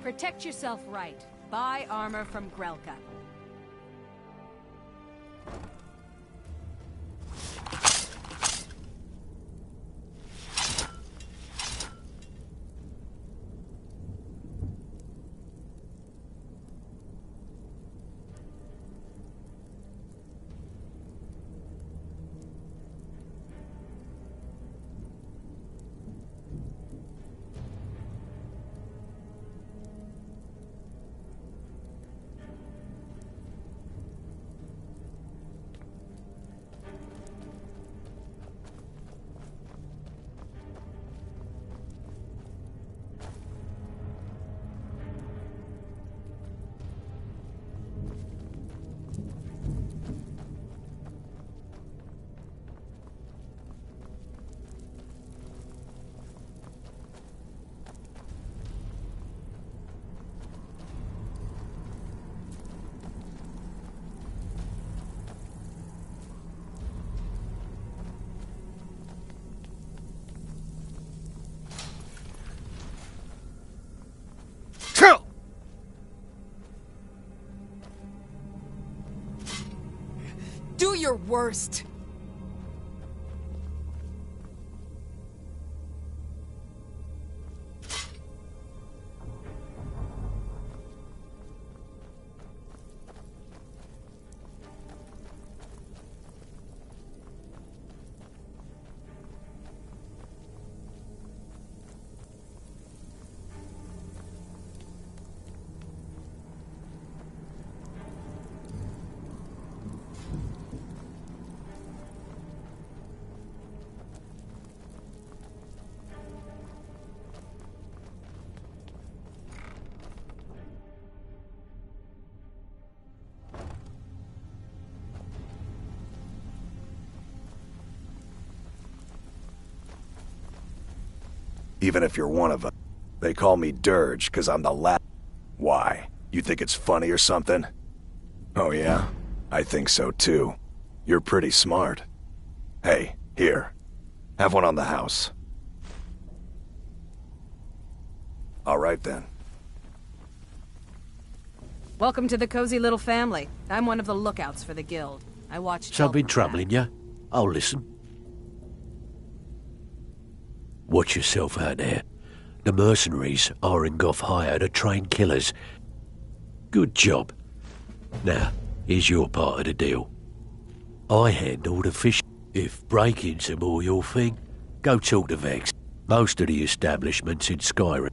Protect yourself right. Buy armor from Grelka. Do your worst! Even if you're one of them. They call me Dirge, 'cause I'm the last. Why? You think it's funny or something? Oh yeah? I think so too. You're pretty smart. Hey, here. Have one on the house. Alright then. Welcome to the cozy little family. I'm one of the lookouts for the guild. I watched. Something troubling you? I'll listen. Watch yourself out there. The mercenaries are in Goth hire to train killers. Good job. Now, here's your part of the deal. I handle the fish. If break-ins are more your thing, go talk to Vex. Most of the establishments in Skyrim.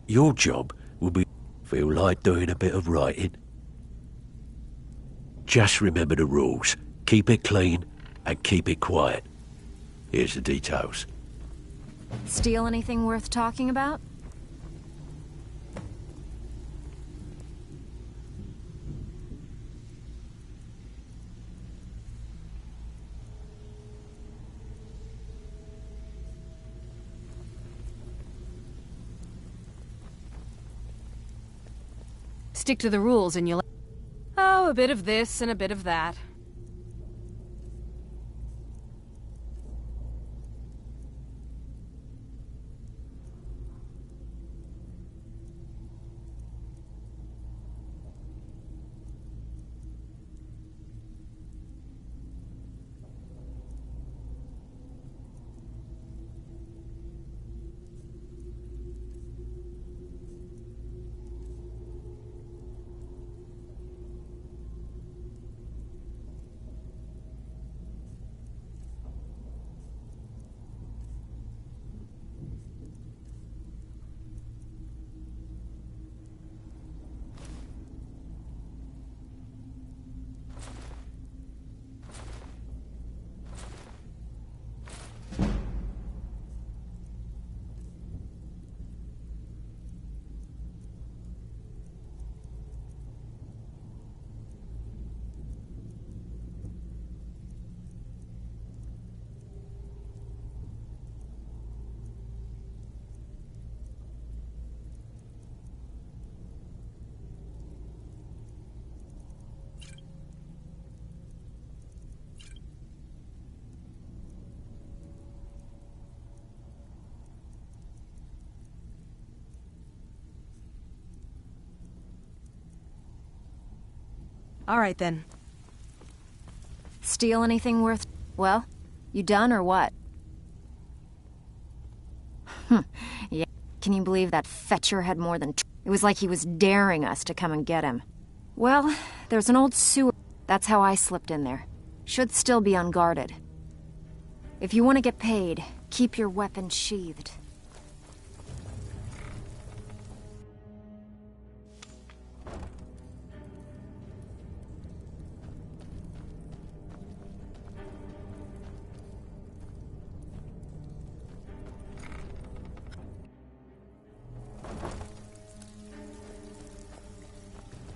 Your job will be feel like doing a bit of writing. Just remember the rules. Keep it clean and keep it quiet. Here's the details. Steal anything worth talking about? Stick to the rules and you'll... Oh, a bit of this and a bit of that. All right, then. Steal anything worth... Well, you done or what? Yeah. Can you believe that fetcher had more than... It was like he was daring us to come and get him. Well, there's an old sewer. That's how I slipped in there. Should still be unguarded. If you want to get paid, keep your weapon sheathed.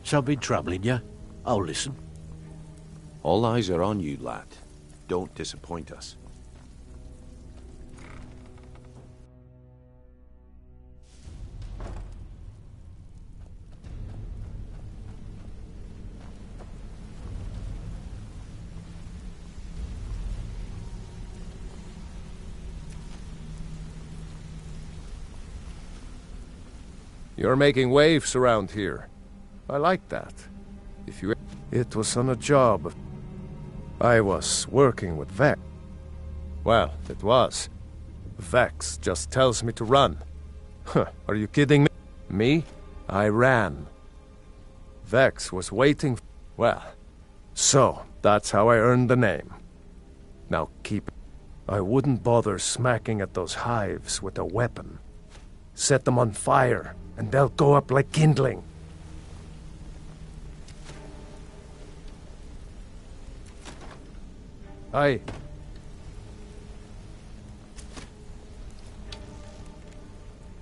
Something troubling you? I'll listen. All eyes are on you, lad. Don't disappoint us. You're making waves around here. I like that. It was on a job. I was working with Vex. Well, it was. Vex just tells me to run. Huh, are you kidding me? Me? I ran. Vex was waiting. Well, so that's how I earned the name. Now keep it. I wouldn't bother smacking at those hives with a weapon. Set them on fire, and they'll go up like kindling. Aye.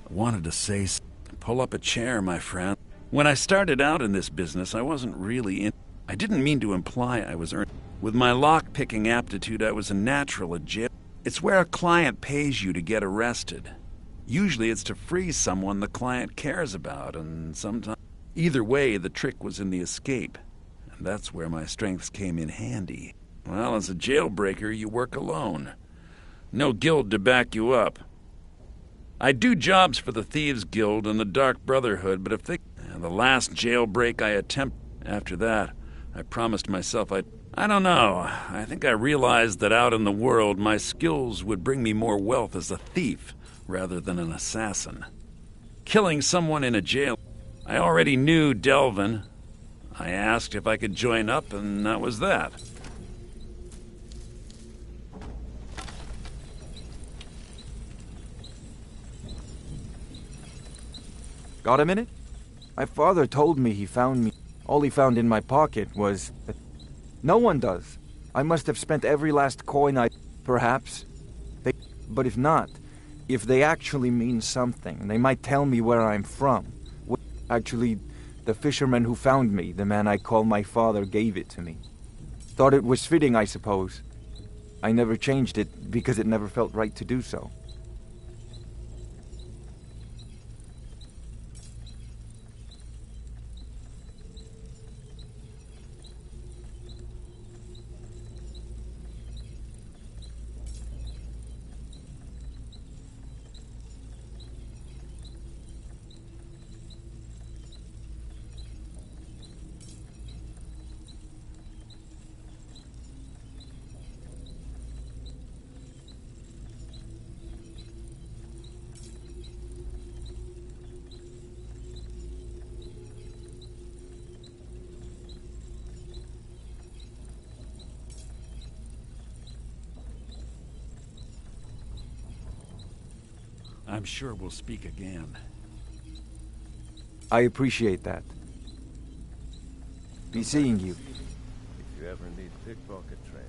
Wanted to say, pull up a chair, my friend. When I started out in this business, I wasn't really in. I didn't mean to imply I was earning. With my lock-picking aptitude, I was a natural at jail. It's where a client pays you to get arrested. Usually it's to free someone the client cares about, and sometimes... Either way, the trick was in the escape. And that's where my strengths came in handy. Well, as a jailbreaker, you work alone. No guild to back you up. I do jobs for the Thieves Guild and the Dark Brotherhood, but if they... The last jailbreak I attempt... After that, I promised myself I don't know. I think I realized that out in the world, my skills would bring me more wealth as a thief rather than an assassin. Killing someone in a jail... I already knew Delvin. I asked if I could join up, and that was that. Got a minute? My father told me he found me. All he found in my pocket was... No one does. I must have spent every last coin I... Perhaps. But if not, if they actually mean something, they might tell me where I'm from. Actually, the fisherman who found me, the man I call my father, gave it to me. Thought it was fitting, I suppose. I never changed it because it never felt right to do so. I'm sure we'll speak again. I appreciate that. Be seeing you. If you ever need pickpocket training.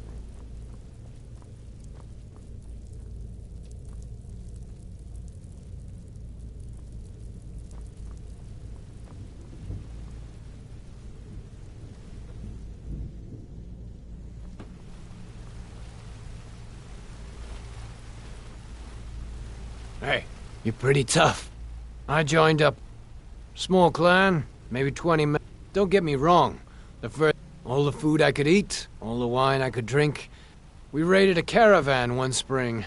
Hey, you're pretty tough. I joined up. Small clan, maybe 20 men. Don't get me wrong. All the food I could eat, all the wine I could drink. We raided a caravan one spring.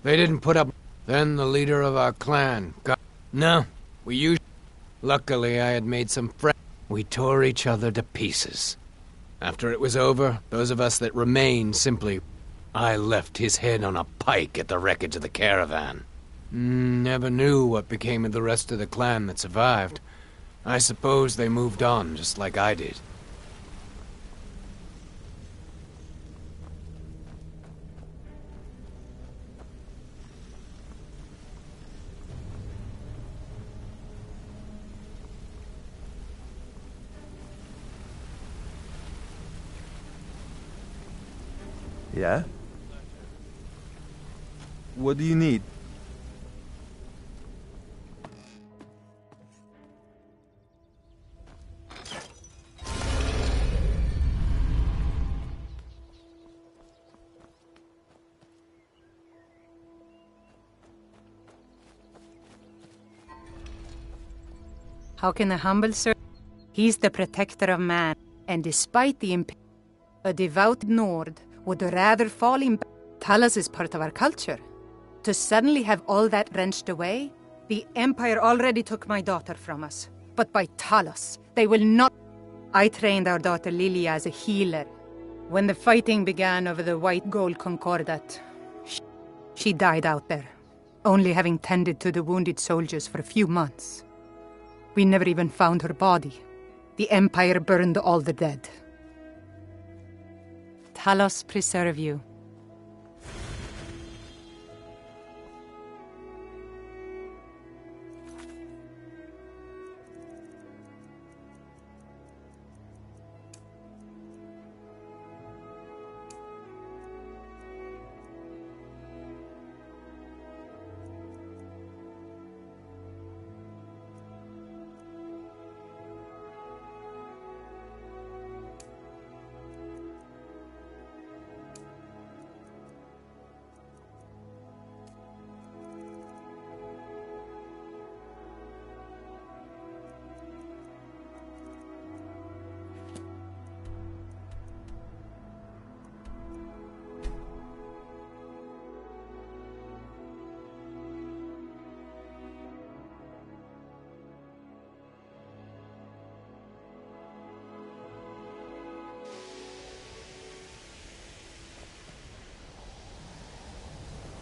They didn't put up. Then the leader of our clan got... No, we used... Luckily, I had made some friends. We tore each other to pieces. After it was over, those of us that remained simply... I left his head on a pike at the wreckage of the caravan. Never knew what became of the rest of the clan that survived. I suppose they moved on, just like I did. Yeah? What do you need? How can the humble serve? He's the protector of man, and despite the a devout Nord would rather fall in. Talos is part of our culture. To suddenly have all that wrenched away, the Empire already took my daughter from us. But by Talos, they will not. I trained our daughter Lilia as a healer. When the fighting began over the white gold concordat, she died out there, only having tended to the wounded soldiers for a few months. We never even found her body. The Empire burned all the dead. Talos preserve you.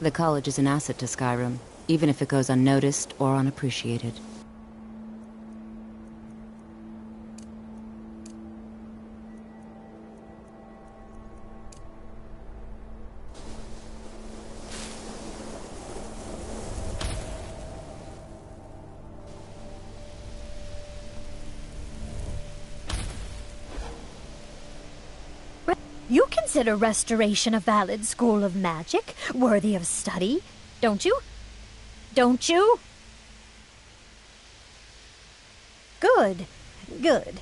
The college is an asset to Skyrim, even if it goes unnoticed or unappreciated. You consider restoration a valid school of magic, worthy of study, don't you? Don't you? Good, good.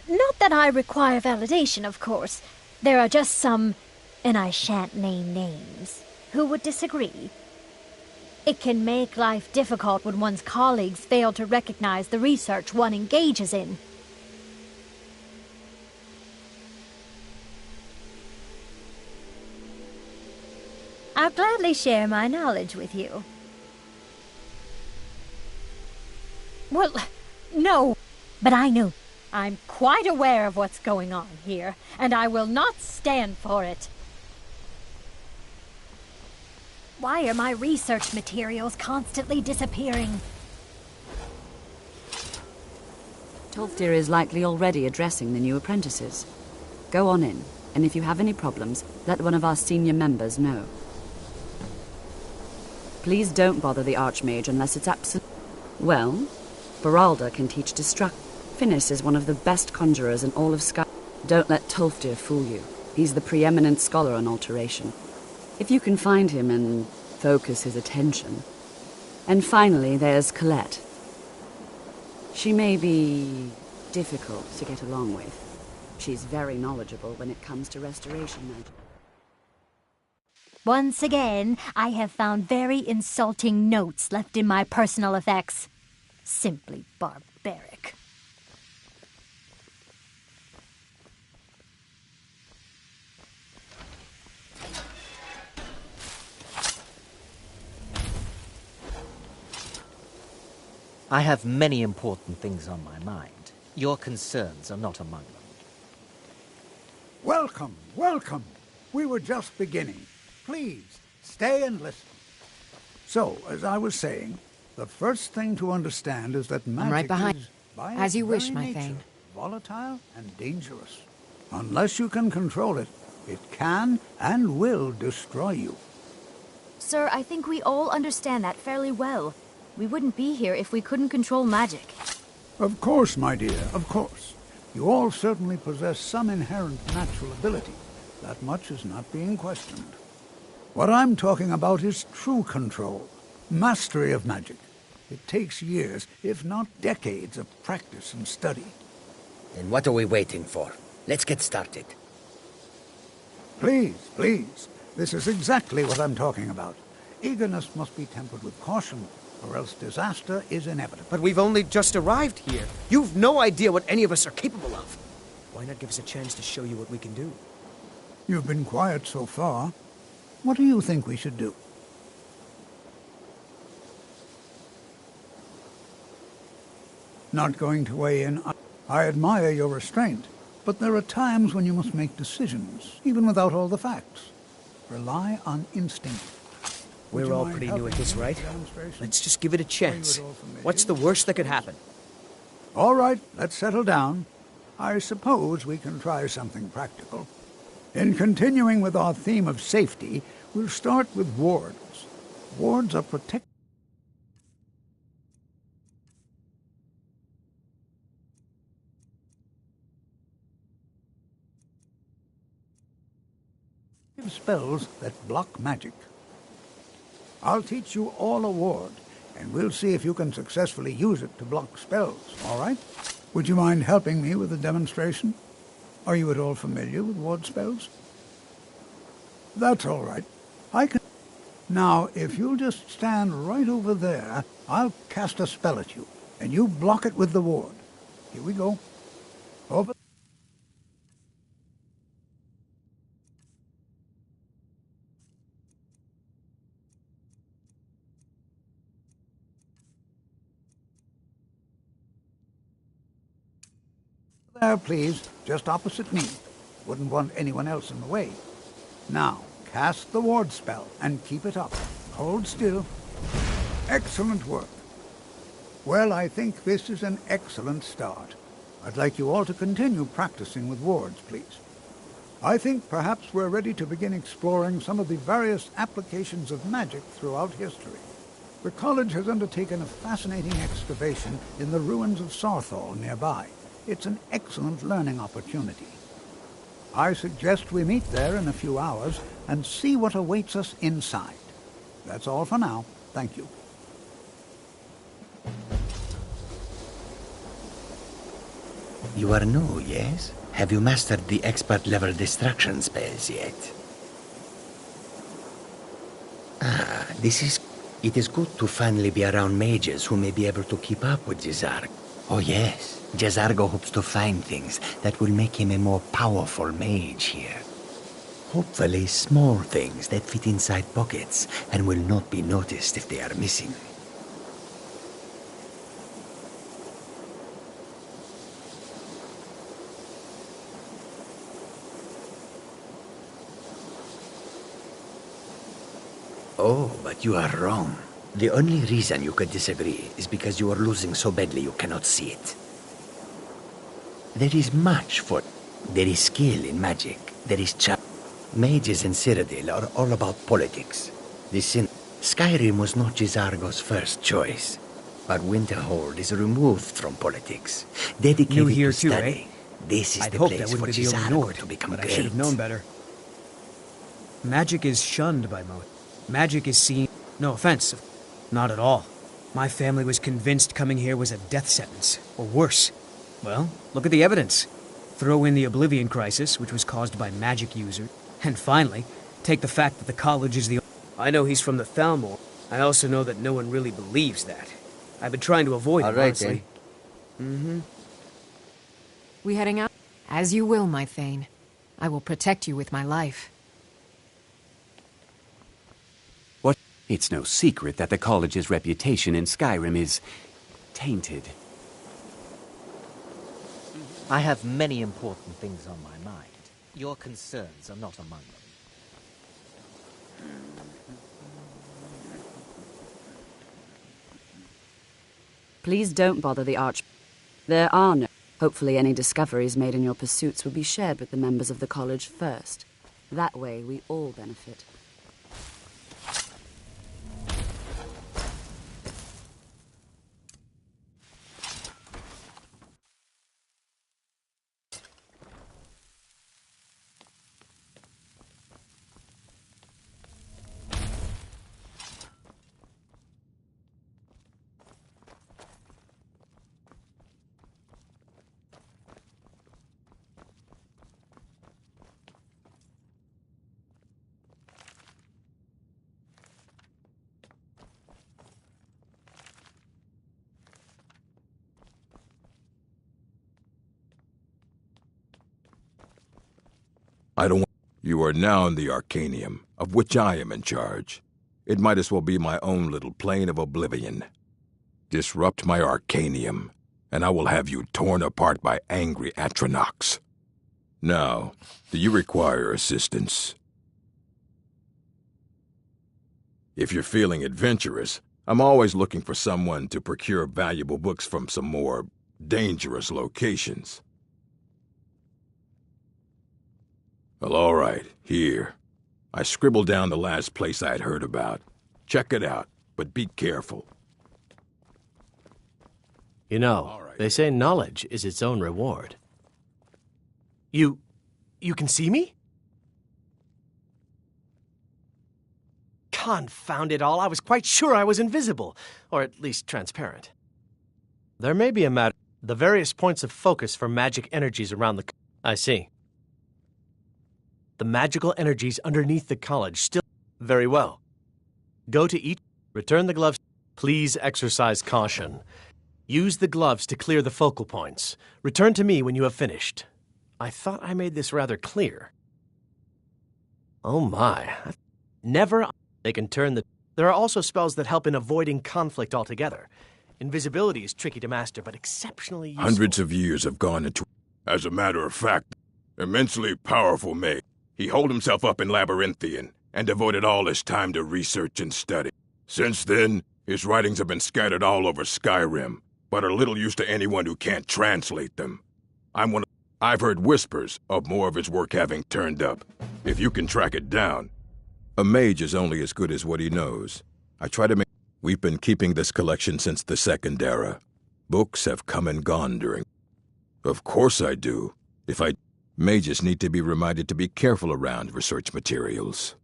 Not that I require validation, of course. There are just some, and I shan't name names, who would disagree. It can make life difficult when one's colleagues fail to recognize the research one engages in. I'll gladly share my knowledge with you. Well, no, but I knew. I'm quite aware of what's going on here, and I will not stand for it. Why are my research materials constantly disappearing? Tolfdir is likely already addressing the new apprentices. Go on in, and if you have any problems, let one of our senior members know. Please don't bother the Archmage unless it's absolute. Well, Beralda can teach destruct. Finis is one of the best conjurers in all of Sky. Don't let Tolfdir fool you. He's the preeminent scholar on alteration. If you can find him and focus his attention. And finally, there's Colette. She may be difficult to get along with. She's very knowledgeable when it comes to restoration magic. Once again, I have found very insulting notes left in my personal effects. Simply barbaric. I have many important things on my mind. Your concerns are not among them. Welcome, welcome. We were just beginning. Please, stay and listen. So, as I was saying, the first thing to understand is that magic right behind. is, by As its you wish, very my nature, Thane. volatile and dangerous. Unless you can control it, it can and will destroy you. Sir, I think we all understand that fairly well. We wouldn't be here if we couldn't control magic. Of course, my dear, of course. You all certainly possess some inherent natural ability. That much is not being questioned. What I'm talking about is true control, mastery of magic. It takes years, if not decades, of practice and study. Then what are we waiting for? Let's get started. Please, please. This is exactly what I'm talking about. Eagerness must be tempered with caution, or else disaster is inevitable. But we've only just arrived here. You've no idea what any of us are capable of. Why not give us a chance to show you what we can do? You've been quiet so far. What do you think we should do? Not going to weigh in. I admire your restraint, but there are times when you must make decisions, even without all the facts. Rely on instinct. We're all pretty new at this, right? Let's just give it a chance. What's the worst that could happen? All right, let's settle down. I suppose we can try something practical. In continuing with our theme of safety, we'll start with wards. Wards are protected spells that block magic. I'll teach you all a ward, and we'll see if you can successfully use it to block spells, all right? Would you mind helping me with the demonstration? Are you at all familiar with ward spells? That's all right. I can... Now, if you'll just stand right over there, I'll cast a spell at you, and you block it with the ward. Here we go. Over... There, please, just opposite me. Wouldn't want anyone else in the way. Now, cast the ward spell and keep it up. Hold still. Excellent work. Well, I think this is an excellent start. I'd like you all to continue practicing with wards, please. I think perhaps we're ready to begin exploring some of the various applications of magic throughout history. The college has undertaken a fascinating excavation in the ruins of Sarthal nearby. It's an excellent learning opportunity. I suggest we meet there in a few hours and see what awaits us inside. That's all for now. Thank you. You are new, yes? Have you mastered the expert-level distraction spells yet? Ah, it is good to finally be around mages who may be able to keep up with Jazarg. Oh yes, Jazargo hopes to find things that will make him a more powerful mage here. Hopefully small things that fit inside pockets and will not be noticed if they are missing. Oh, but you are wrong. The only reason you could disagree is because you are losing so badly you cannot see it. There is much for... There is skill in magic. There is charm. Mages in Cyrodiil are all about politics. Skyrim was not Jizargo's first choice, but Winterhold is removed from politics, dedicated New here to too, study. eh? This is I'd the hoped place I for wouldn't be the only Jizargo Nord, to become but great. I should have known better. Magic is shunned by most. Magic is seen... No offense. Not at all. My family was convinced coming here was a death sentence, or worse. Well, look at the evidence. Throw in the Oblivion Crisis, which was caused by magic users, and finally, take the fact that the college is the... I know he's from the Thalmor. I also know that no one really believes that. I've been trying to avoid it, honestly. Mm-hmm. We heading out? As you will, my Thane. I will protect you with my life. It's no secret that the college's reputation in Skyrim is tainted. I have many important things on my mind. Your concerns are not among them. Please don't bother the Arch. There are no... Hopefully any discoveries made in your pursuits will be shared with the members of the college first. That way, we all benefit. I don't want... You are now in the Arcanium, of which I am in charge. It might as well be my own little plane of oblivion. Disrupt my Arcanium, and I will have you torn apart by angry Atronachs. Now, do you require assistance? If you're feeling adventurous, I'm always looking for someone to procure valuable books from some more dangerous locations. Well, all right, here. I scribbled down the last place I had heard about. Check it out, but be careful. You know, they say knowledge is its own reward. You can see me? Confound it all, I was quite sure I was invisible, or at least transparent. There may be a matter... The various points of focus for magic energies around the... I see. The magical energies underneath the college still... Very well. Go to each... Return the gloves. Please exercise caution. Use the gloves to clear the focal points. Return to me when you have finished. I thought I made this rather clear. Oh my. Never... They can turn the... There are also spells that help in avoiding conflict altogether. Invisibility is tricky to master, but exceptionally useful. Hundreds of years have gone into... As a matter of fact, immensely powerful mage. He holed himself up in Labyrinthian and devoted all his time to research and study. Since then, his writings have been scattered all over Skyrim, but are little use to anyone who can't translate them. I've heard whispers of more of his work having turned up. If you can track it down. A mage is only as good as what he knows. I try to make... We've been keeping this collection since the Second Era. Books have come and gone during... Of course I do. Mages need to be reminded to be careful around research materials.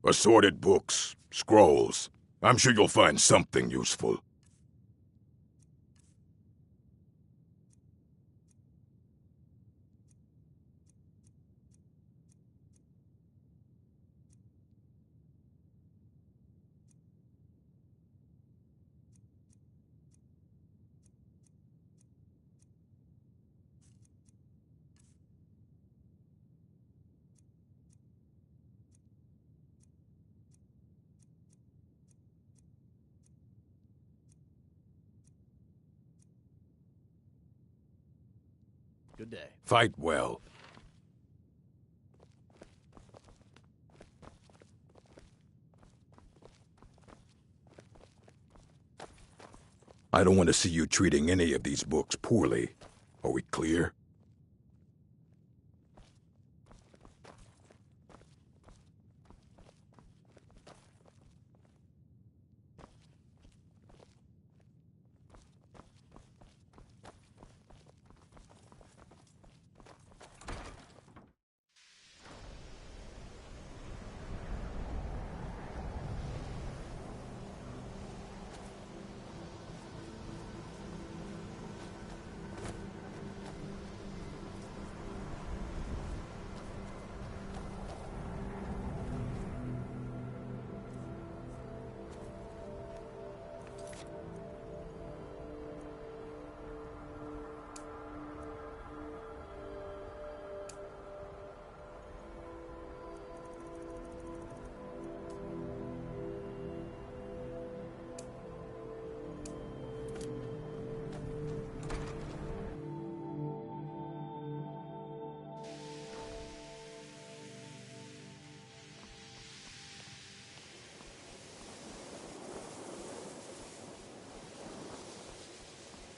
Assorted books, scrolls. I'm sure you'll find something useful. Good day. Fight well. I don't want to see you treating any of these books poorly. Are we clear?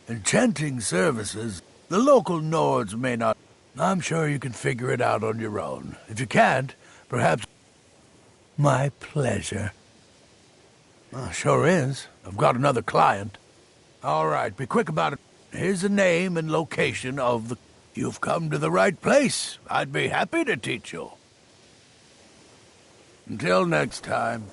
Enchanting services. The local Nords may not... I'm sure you can figure it out on your own. If you can't, perhaps... My pleasure. Sure is. I've got another client. All right, be quick about it. Here's the name and location of the... You've come to the right place. I'd be happy to teach you. Until next time.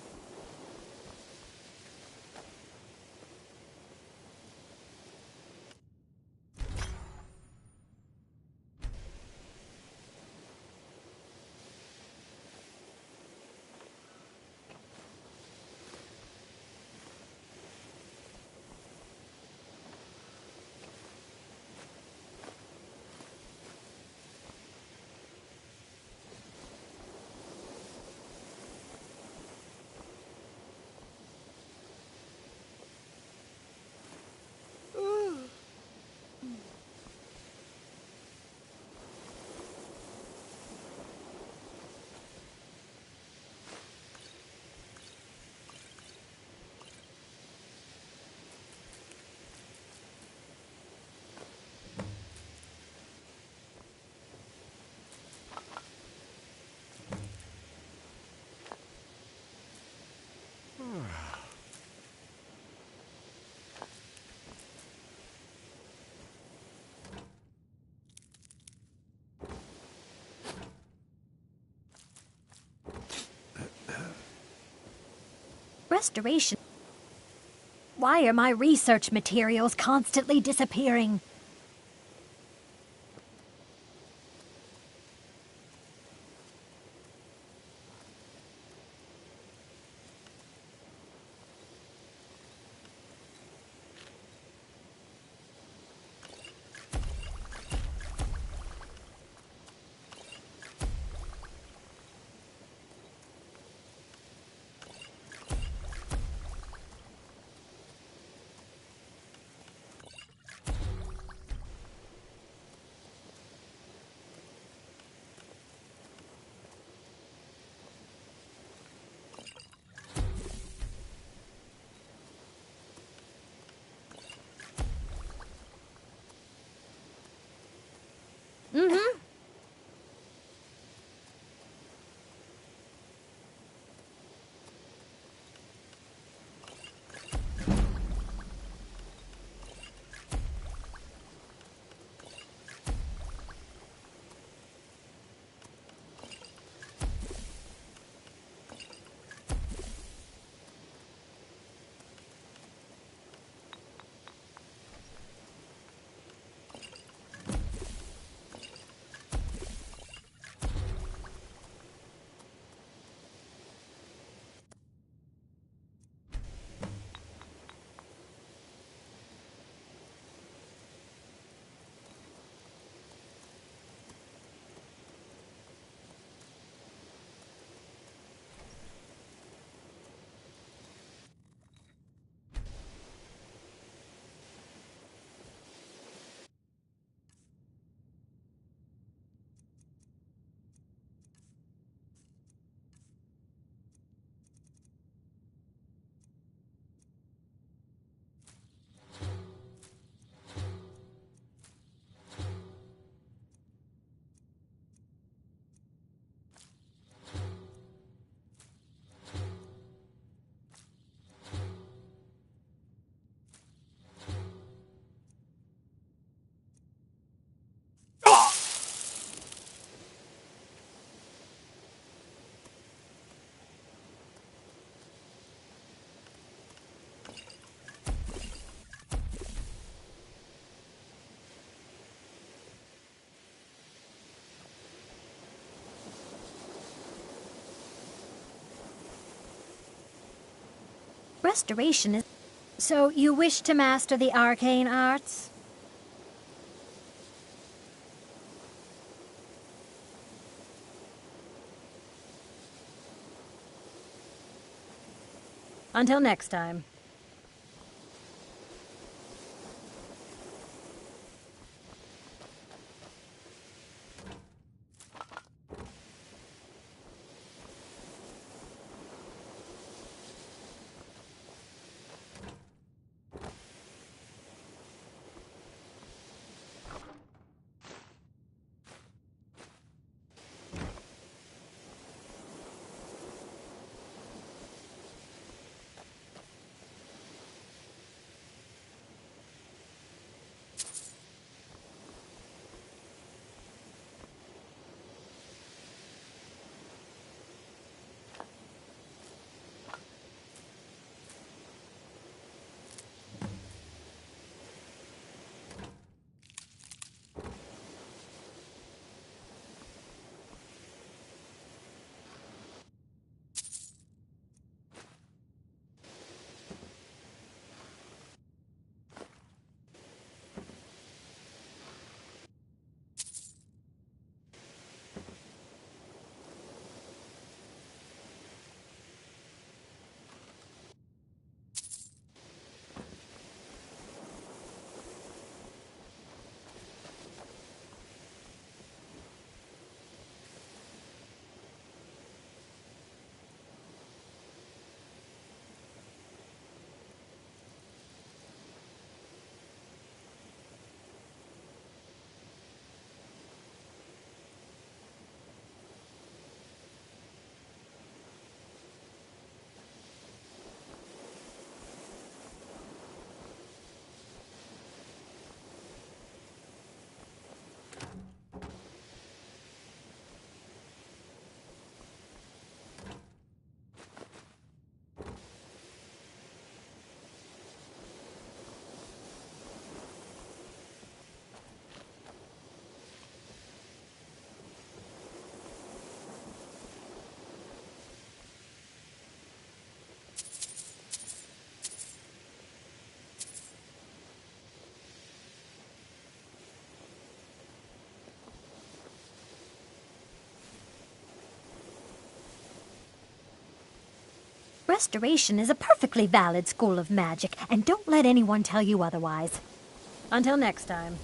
Restoration? Why are my research materials constantly disappearing? Mm-hmm. Restoration is... So you wish to master the arcane arts? Until next time. Restoration is a perfectly valid school of magic, and don't let anyone tell you otherwise. Until next time.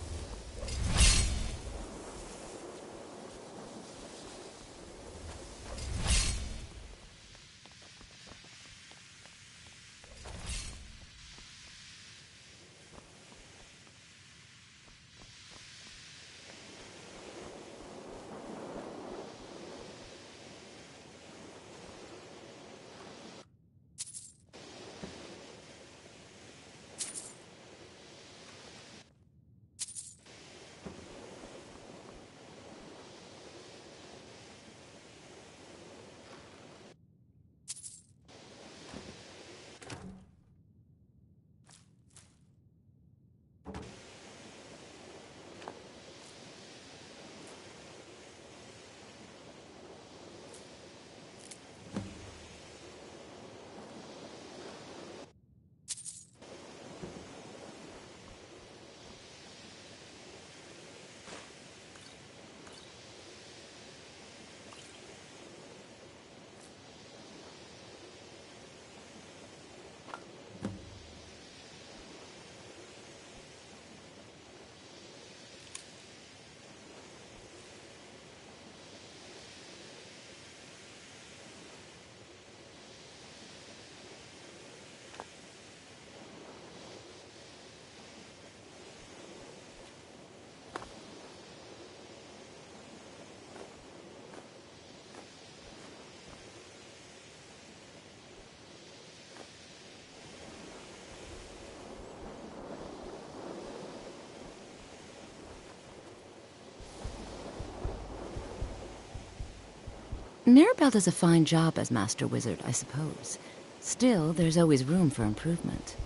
Mirabelle does a fine job as Master Wizard, I suppose. Still, there's always room for improvement.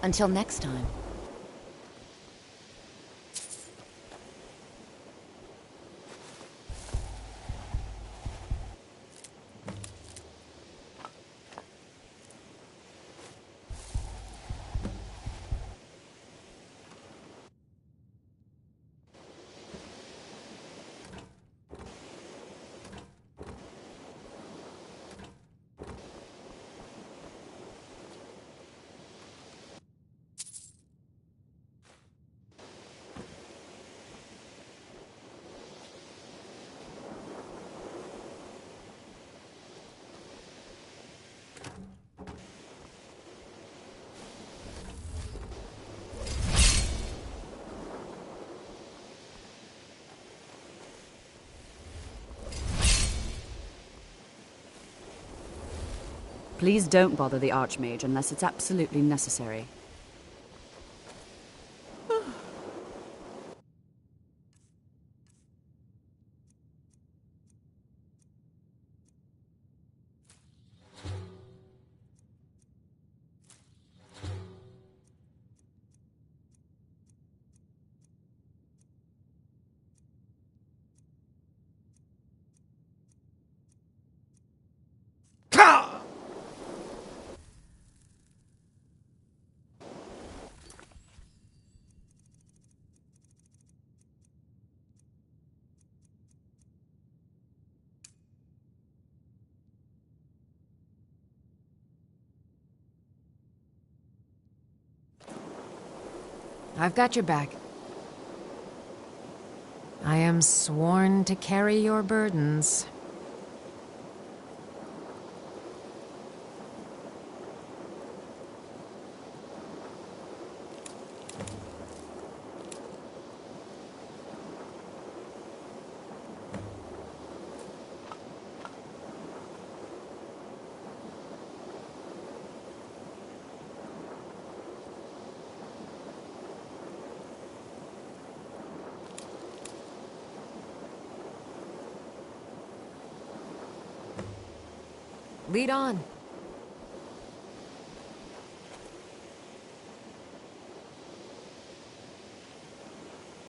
Until next time. Please don't bother the Archmage unless it's absolutely necessary. I've got your back. I am sworn to carry your burdens. Lead on.